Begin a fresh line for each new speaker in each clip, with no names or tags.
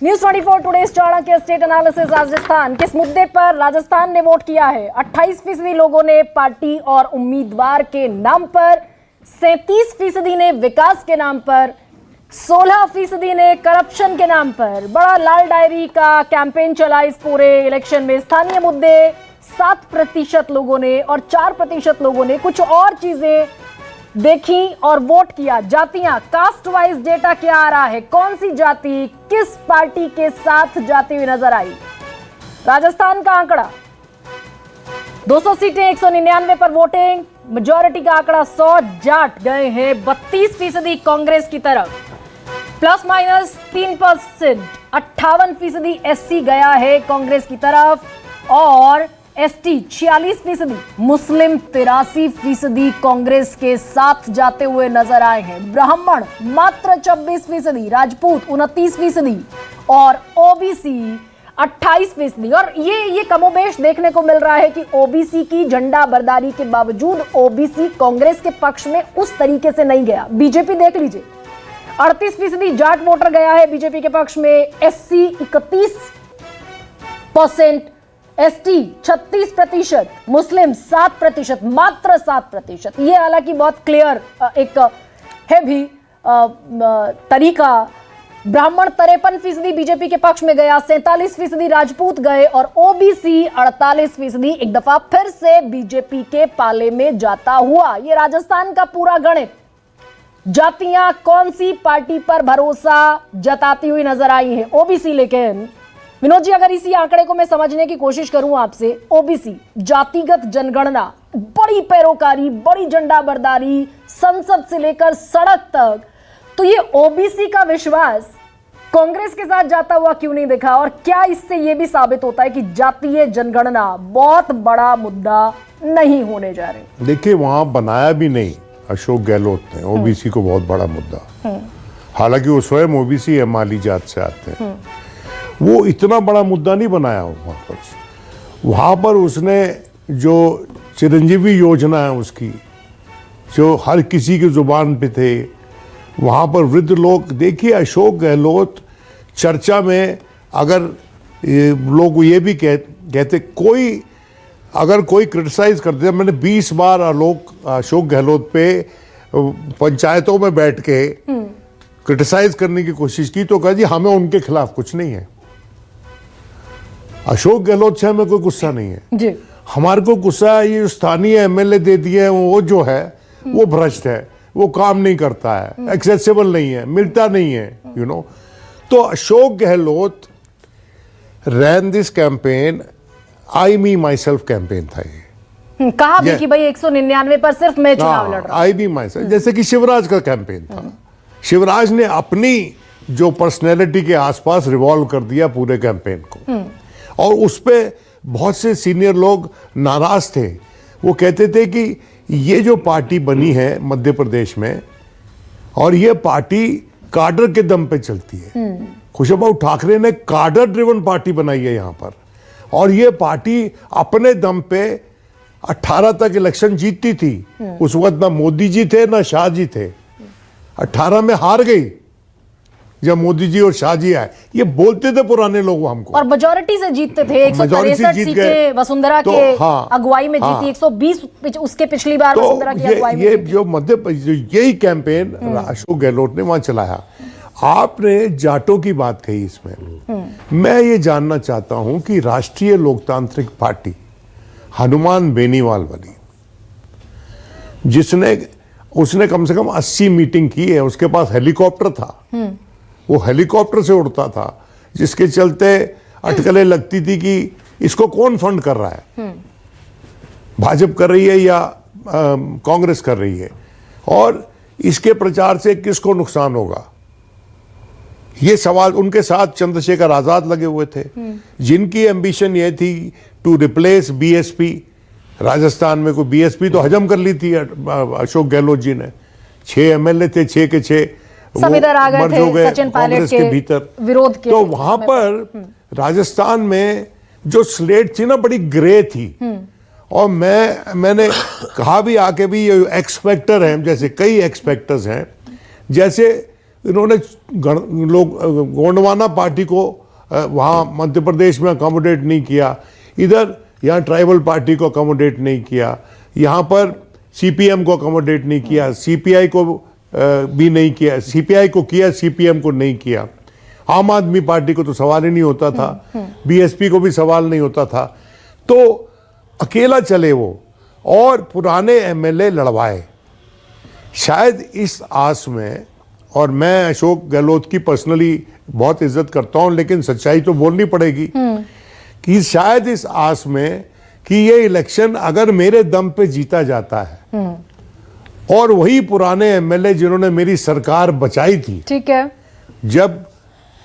News 24 today's Chanakya state analysis Rajasthan. किस मुद्दे पर राजस्थान ने वोट किया है? 28% लोगों ने पार्टी और उम्मीदवार के नाम पर, 37% ने विकास के नाम पर, 16% ने करप्शन के नाम पर। बड़ा लाल डायरी का कैंपेन चला इस पूरे इलेक्शन में। स्थानीय मुद्दे 7% लोगों ने और 4% लोगों ने कुछ और चीजें देखी और वोट किया। जातियां, कास्ट वाइज डेटा क्या आ रहा है? कौन सी जाति किस पार्टी के साथ जाती हुई नजर आई? राजस्थान का आंकड़ा 200 सीटें, 199 पर वोटिंग। मेजॉरिटी का आंकड़ा 100 जाट गए हैं 32% कांग्रेस की तरफ, प्लस माइनस 3%। 58% एससी गया है कांग्रेस की तरफ और एसटी 46%, मुस्लिम 83% कांग्रेस के साथ जाते हुए नजर आए हैं। ब्राह्मण मात्र 26%, राजपूत 29% और ओबीसी 28%। और ये कमोबेश देखने को मिल रहा है कि ओबीसी की झंडा बरदारी के बावजूद ओबीसी कांग्रेस के पक्ष में उस तरीके से नहीं गया। बीजेपी देख लीजिए, 38% जाट वोटर गया है बीजेपी के पक्ष में, एससी 31%, एसटी 36%, मुस्लिम 7%, मात्र 7%। ये हालांकि बहुत क्लियर एक है भी तरीका। ब्राह्मण 53% बीजेपी के पक्ष में गया, 47% राजपूत गए और ओबीसी 48% एक दफा फिर से बीजेपी के पाले में जाता हुआ। ये राजस्थान का पूरा गणित। जातियां कौन सी पार्टी पर भरोसा जताती हुई नजर आई हैं? ओबीसी। लेकिन विनोद जी, अगर इसी आंकड़े को मैं समझने की कोशिश करूं आपसे, ओबीसी जातिगत जनगणना, बड़ी पैरोकारी, बड़ी झंडा बरदारी, संसद से लेकर सड़क तक, तो ये ओबीसी का विश्वास कांग्रेस के साथ जाता हुआ क्यों नहीं दिखा? और क्या इससे यह भी साबित होता है कि जातीय जनगणना बहुत बड़ा मुद्दा नहीं होने जा रही?
देखिए, वहां बनाया भी नहीं अशोक गहलोत ने ओबीसी को बहुत बड़ा मुद्दा। हालांकि वो स्वयं ओबीसी है, माली जात से आते हैं। वो इतना बड़ा मुद्दा नहीं बनाया वहां पर उसने जो चिरंजीवी योजना है उसकी, जो हर किसी की जुबान पे थे, वहां पर वृद्ध लोग। देखिए, अशोक गहलोत चर्चा में, अगर लोग ये भी कहते अगर कोई क्रिटिसाइज करते, मैंने 20 बार अशोक गहलोत पे पंचायतों में बैठ के क्रिटिसाइज करने की कोशिश की, तो कहा जी हमें उनके खिलाफ कुछ नहीं है, अशोक गहलोत से हमें कोई गुस्सा नहीं है जी। हमारे को गुस्सा है ये स्थानीय एमएलए दे दिए, वो जो है वो भ्रष्ट है, वो काम नहीं करता है, एक्सेसिबल नहीं है, मिलता नहीं है, यू नो। तो Ashok Gehlot ran this campaign, I me myself campaign था ये।
कहा भी कि भाई 199 पर सिर्फ मैं चुनाव लड़ रहा हूं।
आई बी माई सेल्फ, जैसे कि शिवराज का कैंपेन था। शिवराज ने अपनी जो पर्सनैलिटी के आसपास रिवॉल्व कर दिया पूरे कैंपेन को, और उस पे बहुत से सीनियर लोग नाराज थे। वो कहते थे कि ये जो पार्टी बनी है मध्य प्रदेश में, और ये पार्टी काडर के दम पे चलती है। खुशबू ठाकरे ने काडर ड्रिवन पार्टी बनाई है यहाँ पर, और ये पार्टी अपने दम पे 18 तक इलेक्शन जीतती थी। उस वक्त ना मोदी जी थे ना शाह जी थे। 18 में हार गई जब मोदी जी और शाह जी आए। ये बोलते थे पुराने लोग हमको,
और मेजॉरिटी से जीतते थे। 163 सीटें वसुंधरा के अगुवाई में जीती, 120 उसके पिछली बार वसुंधरा की अगुवाई में।
ये जो यही कैंपेन अशोक गहलोत ने वहां चलाया। आपने जाटों की बात कही इसमें, मैं ये जानना चाहता हूं कि राष्ट्रीय लोकतांत्रिक पार्टी हनुमान बेनीवाल वाली, उसने कम से कम 80 मीटिंग की है, उसके पास हेलीकॉप्टर था, वो हेलीकॉप्टर से उड़ता था, जिसके चलते अटकलें लगती थी कि इसको कौन फंड कर रहा है, भाजपा कर रही है या कांग्रेस कर रही है, और इसके प्रचार से किसको नुकसान होगा। ये सवाल, उनके साथ चंद्रशेखर आजाद लगे हुए थे, जिनकी एम्बिशन ये थी टू रिप्लेस बीएसपी। राजस्थान में कोई बीएसपी तो हजम कर ली थी अशोक गहलोत जी ने। 6 एमएलए थे, 6 के 6
सब इधर आ गए थे सचिन पायलट के भीतर विरोध के।
तो वहां पर राजस्थान में जो स्लेट थी ना, बड़ी ग्रे थी। और मैंने कहा भी आके भी, ये एक्स फैक्टर हैं, जैसे कई एक्स फैक्टर्स हैं, जैसे इन्होंने गोंडवाना पार्टी को वहाँ मध्य प्रदेश में अकोमोडेट नहीं किया, इधर यहाँ ट्राइबल पार्टी को अकोमोडेट नहीं किया, यहाँ पर सीपीएम को अकोमोडेट नहीं किया, सीपीआई को भी नहीं किया, सीपीआई को किया, सीपीएम को नहीं किया, आम आदमी पार्टी को तो सवाल ही नहीं होता था, बीएसपी को भी सवाल नहीं होता था, तो अकेला चले वो और पुराने एमएलए लड़वाए। शायद इस आस में, और मैं अशोक गहलोत की पर्सनली बहुत इज्जत करता हूं, लेकिन सच्चाई तो बोलनी पड़ेगी कि शायद इस आस में कि ये इलेक्शन अगर मेरे दम पे जीता जाता है और वही पुराने एमएलए जिन्होंने मेरी सरकार बचाई थी,
ठीक है,
जब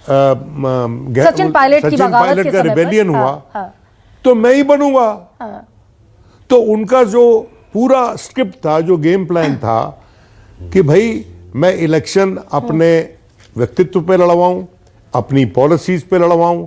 सचिन पायलट
का रिबेलियन हुआ, तो मैं ही बनूंगा। तो उनका जो पूरा स्क्रिप्ट था, जो गेम प्लान था कि भाई मैं इलेक्शन अपने व्यक्तित्व पे लड़वाऊं, अपनी पॉलिसीज पे लड़वाऊं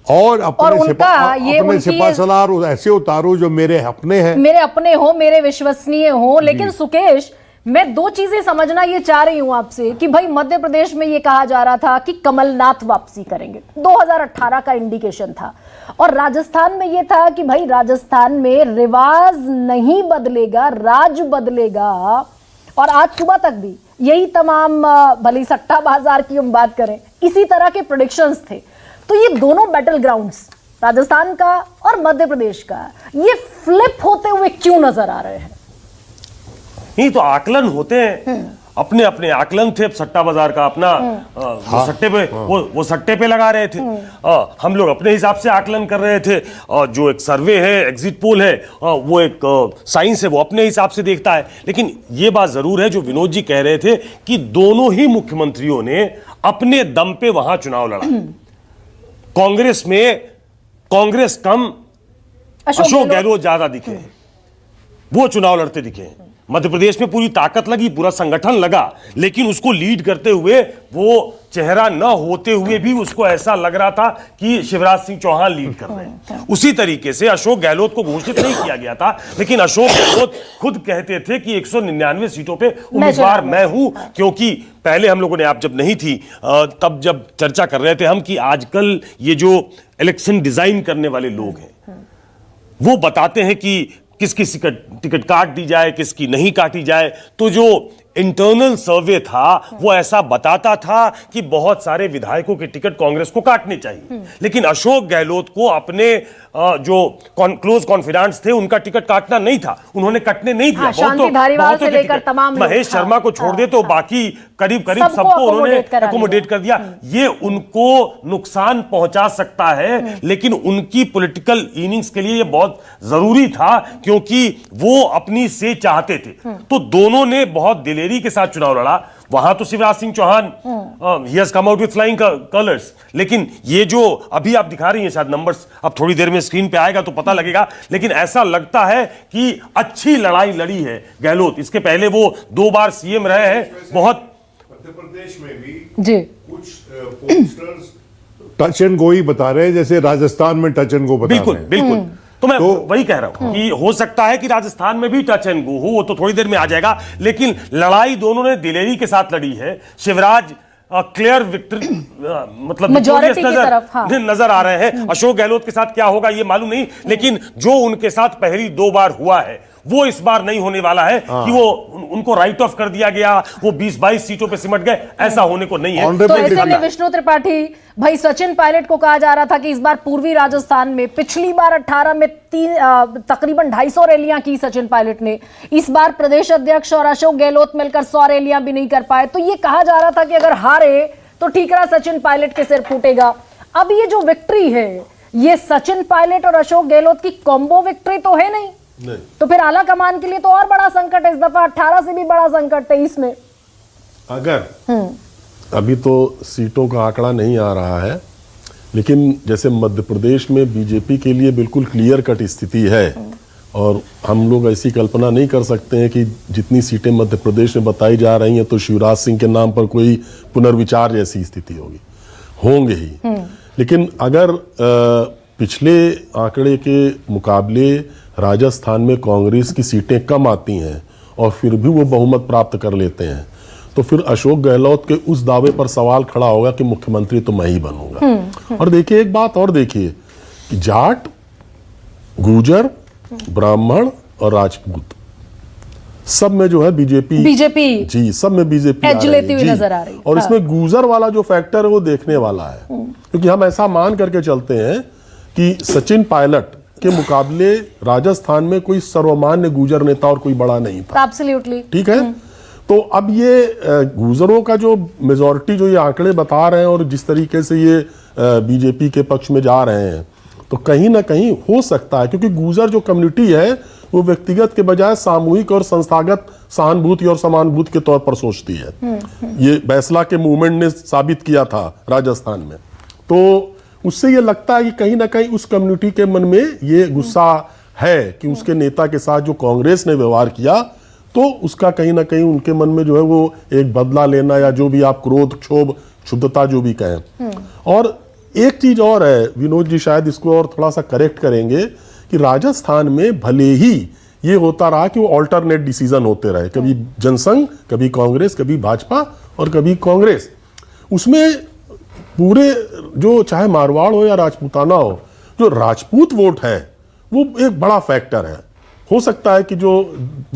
और अपने सिपासलार ऐसे उतारूं जो मेरे अपने हैं,
मेरे अपने हो, मेरे विश्वसनीय हो। लेकिन सुकेश, मैं दो चीजें समझना ये चाह रही हूं आपसे कि भाई मध्य प्रदेश में ये कहा जा रहा था कि कमलनाथ वापसी करेंगे, 2018 का इंडिकेशन था, और राजस्थान में ये था कि भाई राजस्थान में रिवाज नहीं बदलेगा, राज बदलेगा। और आज सुबह तक भी यही तमाम, भले सट्टा बाजार की हम बात करें, इसी तरह के प्रेडिक्शंस थे। तो ये दोनों बैटल ग्राउंड्स, राजस्थान का और मध्य प्रदेश का, ये फ्लिप होते हुए क्यों नजर आ रहे हैं?
नहीं तो आकलन होते हैं, अपने अपने आकलन थे सट्टा बाजार का अपना, वो सट्टे पे वो सट्टे पे लगा रहे थे, हम लोग अपने हिसाब से आकलन कर रहे थे, जो एक सर्वे है, एग्जिट पोल है, वो एक साइंस है, वो अपने हिसाब से देखता है। लेकिन ये बात जरूर है जो विनोद जी कह रहे थे कि दोनों ही मुख्यमंत्रियों ने अपने दम पे वहां चुनाव लड़ा। कांग्रेस में कांग्रेस कम, अशोक गहलोत ज्यादा दिखे, वो चुनाव लड़ते दिखे। मध्य प्रदेश में पूरी ताकत लगी, पूरा संगठन लगा, लेकिन उसको लीड करते हुए, वो चेहरा न होते हुए भी उसको ऐसा लग रहा था कि शिवराज सिंह चौहान लीड कर रहे हैं। उसी तरीके से अशोक गहलोत को घोषित नहीं किया गया था, लेकिन अशोक गहलोत खुद कहते थे कि 199 सीटों पे उम्मीदवार मैं हूं, क्योंकि पहले हम लोगों ने, आप जब नहीं थी तब जब चर्चा कर रहे थे हम कि आजकल ये जो इलेक्शन डिजाइन करने वाले लोग हैं वो बताते हैं कि किसकी टिकट काट दी जाए, किसकी नहीं काटी जाए। तो जो इंटरनल सर्वे था वो ऐसा बताता था कि बहुत सारे विधायकों के टिकट कांग्रेस को काटने चाहिए, लेकिन अशोक गहलोत को अपने जो क्लोज कॉन्फिडेंट्स थे उनका टिकट काटना नहीं था, उन्होंने कटने नहीं दिया।
शांति धारीवाल से लेकर तमाम
महेश शर्मा को छोड़ दे तो बाकी करीब करीब सबको उन्होंने अकोमोडेट कर दिया। ये उनको नुकसान पहुंचा सकता है, लेकिन उनकी पॉलिटिकल इनिंग्स के लिए ये बहुत जरूरी था, क्योंकि वो अपनी से चाहते थे। तो दोनों ने बहुत दिलेरी के साथ चुनाव लड़ा। वहां तो शिवराज सिंह चौहान ही has come out with flying colours, लेकिन ये जो अभी आप दिखा रही हैं, शायद नंबर्स अब थोड़ी देर में स्क्रीन पे आएगा तो पता लगेगा, लेकिन ऐसा लगता है कि अच्छी लड़ाई लड़ी है गहलोत। इसके पहले वो 2 बार सीएम रहे हैं। बहुत
मध्य प्रदेश में भी
जी
कुछ पोस्टर्स टच एंड गो ही बता रहे हैं, जैसे राजस्थान में टच एंड गो बता रहे हैं।
बिल्कुल तो मैं वही कह रहा हूं कि हो सकता है कि राजस्थान में भी टच एंड गो हो, वो तो थोड़ी देर में आ जाएगा, लेकिन लड़ाई दोनों ने दिलेरी के साथ लड़ी है। शिवराज क्लियर विक्ट्री, मतलब
मेजॉरिटी की तरफ
नजर आ रहे हैं। अशोक गहलोत के साथ क्या होगा ये मालूम नहीं, लेकिन जो उनके साथ पहली 2 बार हुआ है वो इस बार नहीं होने वाला है कि वो उनको राइट ऑफ कर दिया गया, वो 20-22 सीटों पे सिमट गए, ऐसा होने को नहीं है।
तो ऐसे में विष्णु त्रिपाठी भाई, सचिन पायलट को कहा जा रहा था कि इस बार पूर्वी राजस्थान में, पिछली बार 18 में तकरीबन 250 रैलियां की सचिन पायलट ने, इस बार प्रदेश अध्यक्ष और अशोक गहलोत मिलकर 100 रैलियां भी नहीं कर पाए। तो ये कहा जा रहा था कि अगर हारे तो ठीकरा सचिन पायलट के सिर फूटेगा। अब ये जो विक्ट्री है, ये सचिन पायलट और अशोक गहलोत की कॉम्बो विक्ट्री तो है नहीं। तो फिर आला कमान के लिए तो और बड़ा संकट है, इस दफा 18 से भी बड़ा संकट 23 में।
अगर अभी तो सीटों का आंकड़ा नहीं आ रहा है, लेकिन जैसे मध्य प्रदेश में बीजेपी के लिए बिल्कुल क्लियर कट स्थिति है, और हम लोग ऐसी कल्पना नहीं कर सकते हैं कि जितनी सीटें मध्य प्रदेश में बताई जा रही हैं तो शिवराज सिंह के नाम पर कोई पुनर्विचार जैसी स्थिति होगी, होंगे ही। लेकिन अगर पिछले आंकड़े के मुकाबले राजस्थान में कांग्रेस की सीटें कम आती हैं और फिर भी वो बहुमत प्राप्त कर लेते हैं, तो फिर अशोक गहलोत के उस दावे पर सवाल खड़ा होगा कि मुख्यमंत्री तो मैं ही बनूंगा। और देखिए एक बात और देखिए कि जाट, गुर्जर, ब्राह्मण और राजपूत सब में जो है बीजेपी जी, सब में बीजेपी
एज लेती हुई नजर आ रही है।
और इसमें गुर्जर वाला जो फैक्टर है वो देखने वाला है, क्योंकि हम ऐसा मान करके चलते हैं कि सचिन पायलट के मुकाबले राजस्थान में कोई सर्वमान्य गुर्जर नेता और कोई बड़ा नहीं था।
एब्सोल्युटली
ठीक है। तो अब ये गुर्जरों का जो मेजॉरिटी जो ये आंकड़े बता रहे हैं और जिस तरीके से ये बीजेपी के पक्ष में जा रहे हैं, तो कहीं ना कहीं हो सकता है, क्योंकि गुर्जर जो कम्युनिटी है वो व्यक्तिगत के बजाय सामूहिक और संस्थागत सहानुभूति और समानुभूति के तौर पर सोचती है। ये बैसला के मूवमेंट ने साबित किया था राजस्थान में। तो उससे ये लगता है कि कहीं ना कहीं उस कम्युनिटी के मन में ये गुस्सा है कि उसके नेता के साथ जो कांग्रेस ने व्यवहार किया, तो उसका कहीं ना कहीं उनके मन में जो है वो एक बदला लेना, या जो भी आप क्रोध, क्षोभ, क्षुब्धता जो भी कहें। और एक चीज और है, विनोद जी शायद इसको और थोड़ा सा करेक्ट करेंगे, कि राजस्थान में भले ही ये होता रहा कि वो ऑल्टरनेट डिसीजन होते रहे, कभी जनसंघ, कभी कांग्रेस, कभी भाजपा और कभी कांग्रेस, उसमें पूरे जो चाहे मारवाड़ हो या राजपूताना हो, जो राजपूत वोट है वो एक बड़ा फैक्टर है। हो सकता है कि जो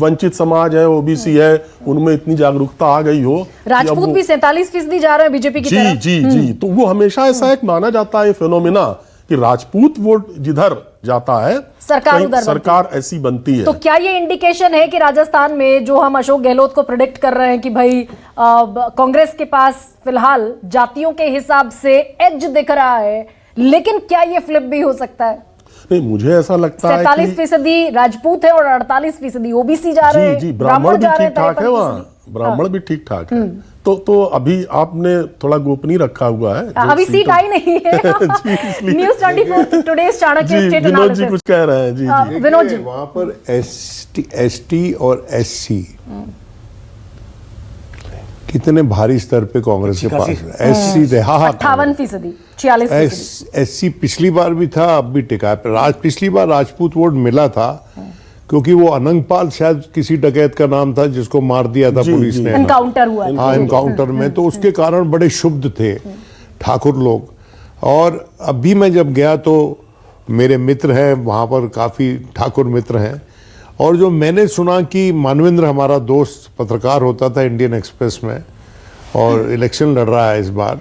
वंचित समाज है, ओबीसी है, उनमें इतनी जागरूकता आ गई हो।
राजपूत भी 47% जा रहे हैं बीजेपी की तरफ।
जी, तो वो हमेशा ऐसा एक माना जाता है फिनोमिना कि राजपूत वोट जिधर जाता है सरकार ऐसी बनती है।
तो क्या ये इंडिकेशन है कि राजस्थान में जो हम अशोक गहलोत को प्रेडिक्ट कर रहे हैं कि भाई कांग्रेस के पास फिलहाल जातियों के हिसाब से एज दिख रहा है, लेकिन क्या ये फ्लिप भी हो सकता है?
नहीं, मुझे ऐसा लगता है
47% राजपूत है और 48% ओबीसी जा रहे हैं।
जी, ब्राह्मण भी ठीक ठाक है, वहाँ ब्राह्मण भी ठीक ठाक है। तो अभी आपने थोड़ा गोपनीय रखा हुआ है,
अभी सीट आई नहीं है। News 24 today's Chanakya state
Vinod ji
analysis
कुछ कह रहे हैं। जी
विनोद जी,
वहां पर एसटी और एससी कितने भारी स्तर पे कांग्रेस के पास एससी थे।
58%, 46%।
एससी पिछली बार भी था, अब भी टिका है। पिछली बार राजपूत वोट मिला था क्योंकि वो अनंगपाल शायद किसी डकैत का नाम था जिसको मार दिया था पुलिस ने,
एनकाउंटर हुआ।
हाँ, एनकाउंटर में, तो उसके कारण बड़े क्षुब्ध थे ठाकुर लोग। और अभी मैं जब गया तो मेरे मित्र हैं वहाँ पर, काफ़ी ठाकुर मित्र हैं, और जो मैंने सुना कि मानवेंद्र हमारा दोस्त पत्रकार होता था इंडियन एक्सप्रेस में और इलेक्शन लड़ रहा है इस बार,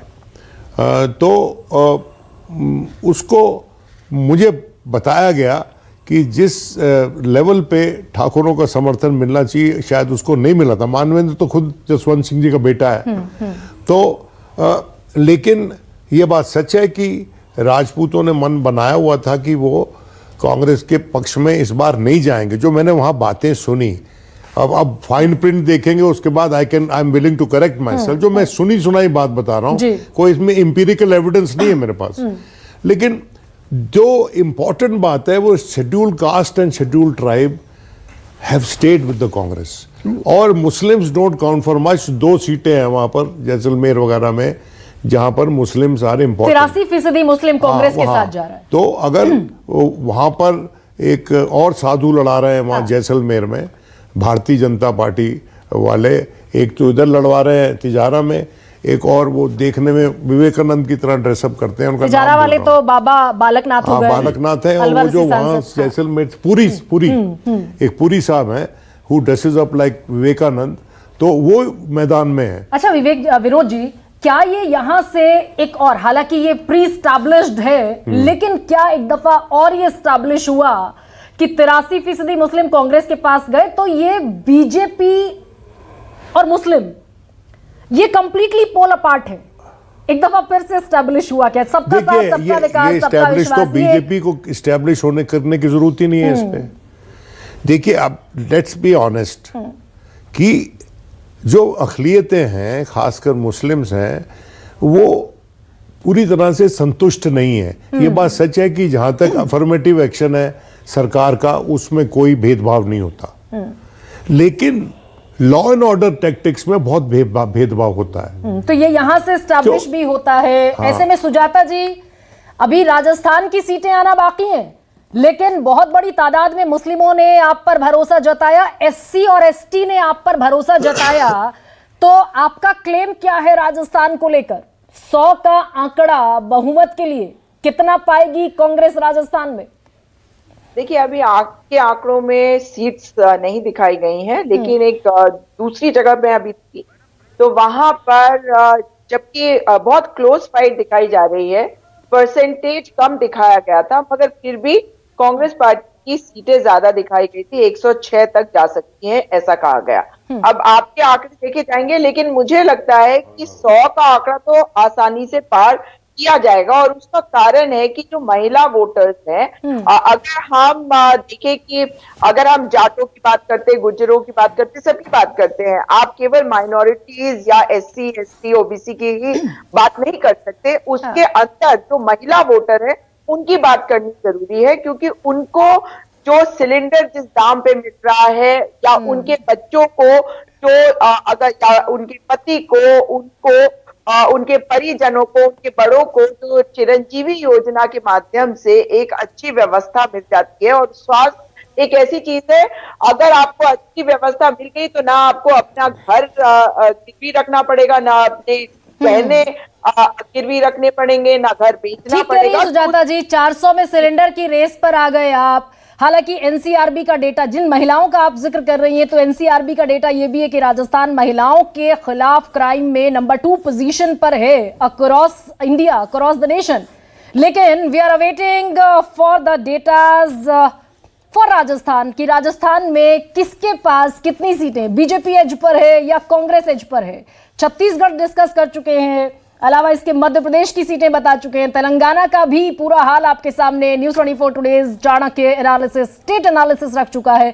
तो उसको मुझे बताया गया कि जिस लेवल पे ठाकुरों का समर्थन मिलना चाहिए शायद उसको नहीं मिला था। मानवेंद्र तो खुद जसवंत सिंह जी का बेटा है। तो लेकिन ये बात सच है कि राजपूतों ने मन बनाया हुआ था कि वो कांग्रेस के पक्ष में इस बार नहीं जाएंगे। जो मैंने वहाँ बातें सुनी, अब फाइन प्रिंट देखेंगे उसके बाद I am willing to correct myself. जो मैं सुनी सुनाई बात बता रहा हूँ, कोई इसमें इंपीरिकल एविडेंस नहीं है मेरे पास, लेकिन जो इंपॉर्टेंट बात है वो scheduled caste and scheduled tribe have stayed with the Congress, और Muslims don't count for much. 2 सीटें हैं वहां पर जैसलमेर वगैरह में जहां पर मुस्लिम्स आर इम्पोर्टेंट।
83% मुस्लिम कांग्रेस के साथ जा रहा है।
तो अगर वहां पर एक और साधु लड़ा रहे हैं वहां जैसलमेर में भारतीय जनता पार्टी वाले, एक तो इधर लड़वा रहे हैं तिजारा में, एक और वो देखने में विवेकानंद की तरह ड्रेसअप करते हैं। उनका
तिजारा वाले तो बाबा बालकनाथ हो गए।
बालकनाथ है, और वो जो वहां जैसलमेर एक पुरी साहब हैं who dresses up like Vivekananda, तो वो मैदान में है।
अच्छा विनोद जी, क्या ये यहाँ से एक और, हालांकि ये प्री स्टैब्लिश्ड है, लेकिन क्या एक दफा और ये स्टैब्लिश हुआ कि 83% मुस्लिम कांग्रेस के पास गए, तो ये बीजेपी और मुस्लिम ये कंप्लीटली पोल अपार्ट है, एक दफा फिर से स्टैब्लिश हुआ क्या? सबका साथ, सबका विकास, सबका विश्वास।
तो बीजेपी को स्टैब्लिश होने करने की जरूरत ही नहीं है इस पे। देखिए, अब लेट्स बी ऑनेस्ट कि जो अक़लियतें हैं, खासकर मुस्लिम्स हैं, वो पूरी तरह से संतुष्ट नहीं है। ये बात सच है कि जहां तक अफर्मेटिव एक्शन है सरकार का, उसमें कोई भेदभाव नहीं होता, लेकिन लॉ एंड ऑर्डर टैक्टिक्स में बहुत भेदभाव होता है।
तो ये यहां से स्टैब्लिश भी होता है। हाँ। ऐसे में सुजाता जी, अभी राजस्थान की सीटें आना बाकी हैं, लेकिन बहुत बड़ी तादाद में मुस्लिमों ने आप पर भरोसा जताया, एससी और एसटी ने आप पर भरोसा जताया, तो आपका क्लेम क्या है राजस्थान को लेकर? 100 का आंकड़ा बहुमत के लिए कितना पाएगी कांग्रेस राजस्थान में?
देखिए, अभी के आंकड़ों में सीट्स नहीं दिखाई गई हैं, लेकिन एक दूसरी जगह में अभी थी, तो वहां पर जबकि बहुत क्लोज फाइट दिखाई जा रही है, परसेंटेज कम दिखाया गया था, मगर फिर भी कांग्रेस पार्टी की सीटें ज्यादा दिखाई गई थी, 106 तक जा सकती हैं, ऐसा कहा गया। अब आपके आंकड़े देखे जाएंगे, लेकिन मुझे लगता है कि 100 का आंकड़ा तो आसानी से पार किया जाएगा, और उसका कारण है कि जो महिला वोटर्स हैं, अगर हम देखें कि अगर हम जाटों की बात करते, गुज्जरों की बात करते, सभी बात करते हैं, आप केवल माइनॉरिटीज या SC ST OBC की ही बात नहीं कर सकते, उसके अंदर जो महिला वोटर है उनकी बात करनी जरूरी है, क्योंकि उनको जो सिलेंडर जिस दाम पे मिल रहा है, या उनके बच्चों को जो अगर या उनके पति को, उनको उनके परिजनों को, उनके बड़ों को जो चिरंजीवी योजना के माध्यम से एक अच्छी व्यवस्था मिल जाती है, और स्वास्थ्य एक ऐसी चीज है, अगर आपको अच्छी व्यवस्था मिल गई तो ना आपको अपना घर गिरवी रखना पड़ेगा, ना अपने गहने गिरवी रखने पड़ेंगे, ना घर बेचना पड़ेगा।
सुजाता जी, 400 में सिलेंडर की रेस पर आ गए आप। हालांकि एनसीआरबी का डेटा, जिन महिलाओं का आप जिक्र कर रही हैं, तो एनसीआरबी का डेटा यह भी है कि राजस्थान महिलाओं के खिलाफ क्राइम में नंबर 2 पोजीशन पर है across India, across the nation. लेकिन we are awaiting for the datas for Rajasthan, कि राजस्थान में किसके पास कितनी सीटें, बीजेपी एज पर है या कांग्रेस एज पर है। छत्तीसगढ़ डिस्कस कर चुके हैं, अलावा इसके मध्य प्रदेश की सीटें बता चुके हैं, तेलंगाना का भी पूरा हाल आपके सामने news 24 today's Chanakya analysis, state analysis रख चुका है।